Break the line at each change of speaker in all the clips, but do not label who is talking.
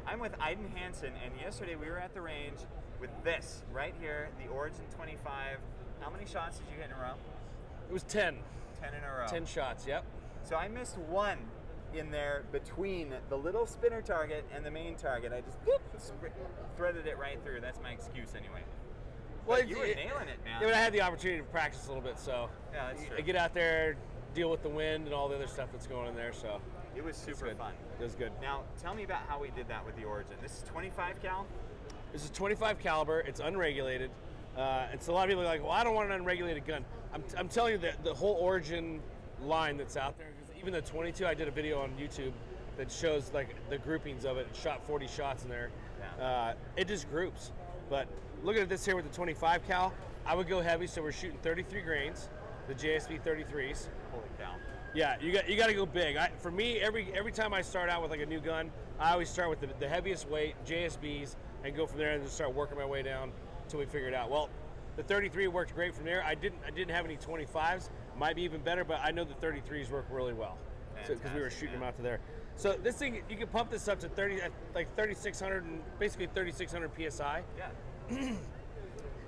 I'm with Aiden Hansen, and yesterday we were at the range with this right here, the Origin 25. How many shots did you hit in a row?
It was 10.
10 in a row.
10 shots, yep.
So I missed one in there between the little spinner target and the main target. I just whoop, threaded it right through. That's my excuse anyway. Well, you were nailing it, man.
Yeah, but I had the opportunity to practice a little bit, so
yeah, that's true.
I get out there, deal with the wind and all the other stuff that's going on there, so.
It was super fun.
It was good.
Now, tell me about how we did that with the Origin. This is 25 cal?
This is 25 caliber. It's unregulated. And so a lot of people are like, well, I don't want an unregulated gun. I'm telling you that the whole Origin line that's out there, even the 22, I did a video on YouTube that shows like the groupings of it. Shot 40 shots in there. Yeah. It just groups. But looking at this here with the 25 cal, I would go heavy. So we're shooting 33 grains, the JSB 33s.
Holy cow.
Yeah, you got to go big. For me, every time I start out with like a new gun, I always start with the heaviest weight JSBs and go from there and just start working my way down until we figure it out. Well, the 33 worked great from there. I didn't have any 25s. Might be even better, but I know the 33s work really well because we were shooting them out to there. So this thing, you can pump this up to 3,600 and basically 3,600 psi.
Yeah.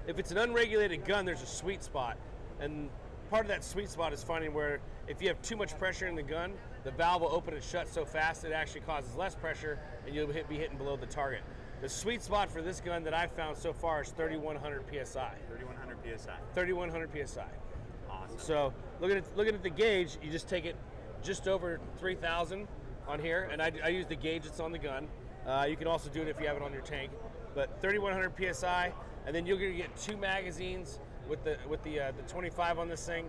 If it's an unregulated gun, there's a sweet spot, and part of that sweet spot is finding where if you have too much pressure in the gun, the valve will open and shut so fast it actually causes less pressure, and you'll be hitting below the target. The sweet spot for this gun that I've found so far is 3,100 psi.
3,100 psi.
3,100 psi.
Awesome.
So looking at the gauge, you just take it just over 3,000 on here, and I use the gauge that's on the gun. You can also do it if you have it on your tank, but 3,100 psi, and then you're going to get 2 magazines with the 25 on this thing.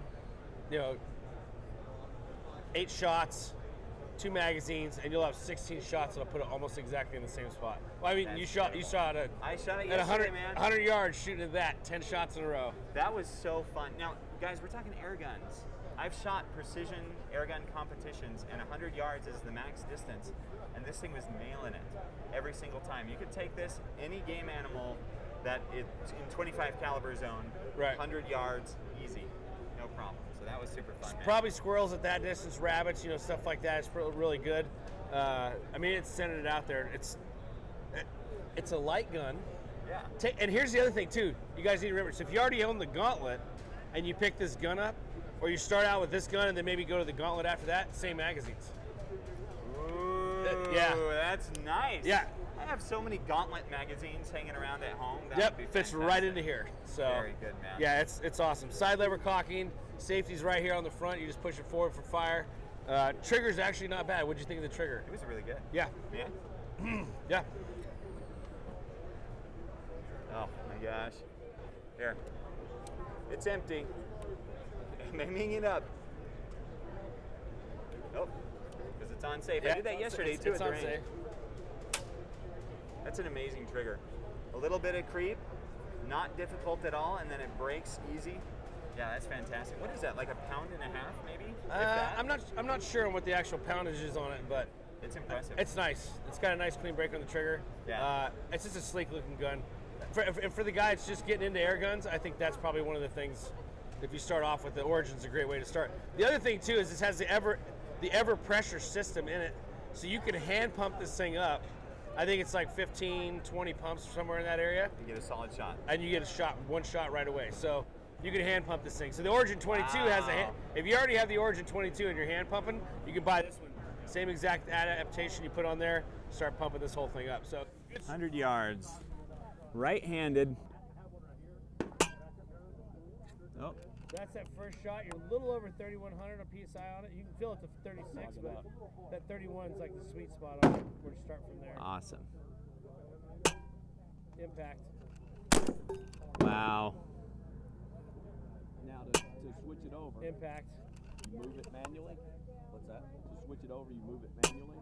You know, 8 shots. 2 magazines, and you'll have 16 shots that'll put it almost exactly in the same spot. Well, I mean, you shot at
I shot it yesterday, man.
100 yards shooting at that, 10 shots in a row.
That was so fun. Now, guys, we're talking air guns. I've shot precision airgun competitions, and 100 yards is the max distance, and this thing was nailing it every single time. You could take this any game animal that it's in 25 caliber zone,
right.
100 yards, easy, no problem. So that was super fun. Man.
Probably squirrels at that distance, rabbits, stuff like that. It's really good. I mean, it's sending it out there. It's a light gun.
Yeah.
And here's the other thing too. You guys need to remember. So if you already own the Gauntlet and you pick this gun up, or you start out with this gun and then maybe go to the Gauntlet after that, same magazines.
Ooh,
yeah.
That's nice.
Yeah.
I have so many Gauntlet magazines hanging around at home.
That would be fits right into here. So
very good, man.
Yeah, it's awesome. Side lever caulking, safety's right here on the front. You just push it forward for fire. Trigger's actually not bad. What'd you think of the trigger?
It was really good.
Yeah.
Yeah.
Yeah.
Oh my gosh. Here. It's empty. I'm aiming it up. Oh, because it's on safe.
Yeah,
I did that yesterday too.
It's on safe.
That's an amazing trigger. A little bit of creep, not difficult at all, and then it breaks easy. Yeah, that's fantastic. What is that? Like a pound and a half, maybe?
I'm not sure on what the actual poundage is on it, but
it's impressive.
It's nice. It's got a nice clean break on the trigger.
Yeah.
It's just a sleek looking gun. For the guy that's just getting into air guns, I think that's probably one of the things. If you start off with the Origin's a great way to start. The other thing too is this has the ever pressure system in it, so you can hand pump this thing up. I think it's like 15, 20 pumps somewhere in that area.
You get a solid shot.
And you get one shot right away. So you can hand pump this thing. So the Origin 22 has if you already have the Origin 22 and you're hand pumping, you can buy this one. Same exact adaptation you put on there, start pumping this whole thing up. So
100 yards, right-handed. Oh.
That's that first shot. You're a little over 3,100 PSI on it. You can feel it to 36, but that 31 is like the sweet spot on it. We're to start from there.
Awesome.
Impact.
Wow.
Now to switch it over.
Impact.
You move it manually. What's that? To switch it over, you move it manually.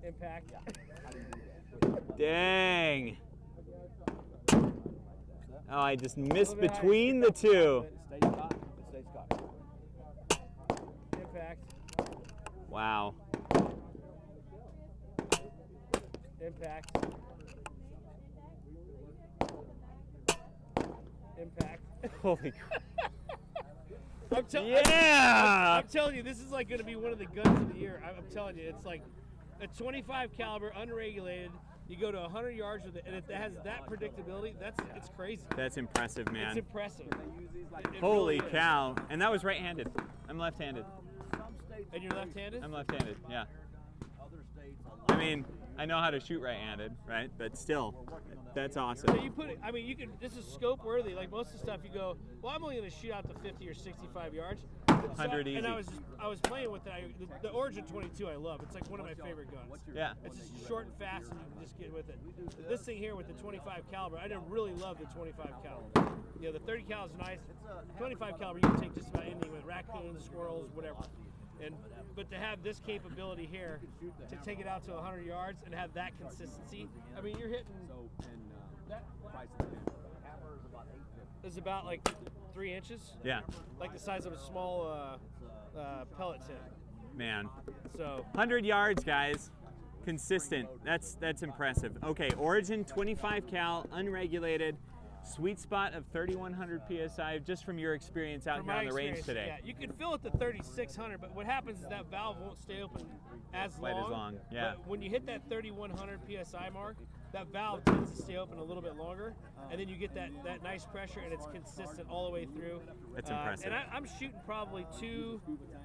Impact.
Yeah. How do you do that?
Dang. Oh, I just missed between the two.
It stays cocked. It stays cocked.
Impact.
Wow.
Impact. Impact.
Holy crap.
I'm telling you, this is like going to be one of the guns of the year. I'm telling you, it's like a 25 caliber, unregulated. You go to 100 yards with it, and it has that predictability. It's crazy.
That's impressive, man.
It's impressive. It
Holy
really is.
cow. And that was right-handed. I'm left-handed.
And you're left-handed?
I'm left-handed, yeah. I mean, I know how to shoot right-handed, right? But still, that's awesome.
So you put it, I mean, you can, this is scope worthy. Like most of the stuff you go, well, I'm only going to shoot out to 50 or 65 yards.
100 easy.
And I was playing with it. The Origin 22 I love. It's like one of my favorite guns.
Yeah.
It's just short and fast and you can just get with it. This thing here with the 25 caliber, I didn't really love the 25 caliber. You know, the 30 cal is nice. 25 caliber, you can take just about anything with raccoons, squirrels, whatever. But to have this capability here, to take it out to 100 yards and have that consistency, I mean, you're hitting, that is about like 3 inches.
Yeah.
Like the size of a small pellet tin.
Man.
So
100 yards, guys. Consistent. That's impressive. Okay, Origin 25 cal, unregulated. Sweet spot of 3,100 PSI, just from your experience out here on the range today.
Yeah, you can fill it to 3,600, but what happens is that valve won't stay open
Quite as long, yeah.
But when you hit that 3,100 PSI mark, that valve tends to stay open a little bit longer, and then you get that nice pressure, and it's consistent all the way through.
That's impressive.
And I'm shooting probably 2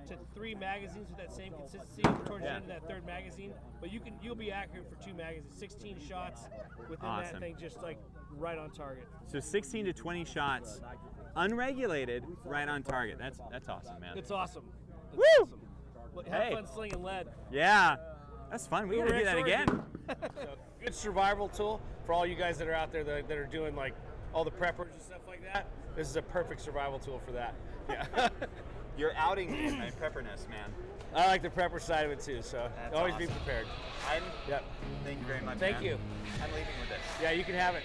to 3 magazines with that same consistency towards the end of that third magazine. But you'll be accurate for 2 magazines, 16 shots within that thing, just like right on target.
So 16 to 20 shots, unregulated, right on target. That's awesome, man.
It's awesome. It's
Woo!
awesome. Look, have fun slinging lead.
Yeah, that's fun. We gotta do that again.
So, good survival tool for all you guys that are out there that are doing like all the preppers and stuff like that. This is a perfect survival tool for that. Yeah.
You're outing me in my prepperness, man.
I like the prepper side of it too, so
That's
always be
awesome.
prepared.
Aiden,
Yep.
thank you very much,
Thank
man.
you.
I'm leaving with this.
Yeah, you can have it.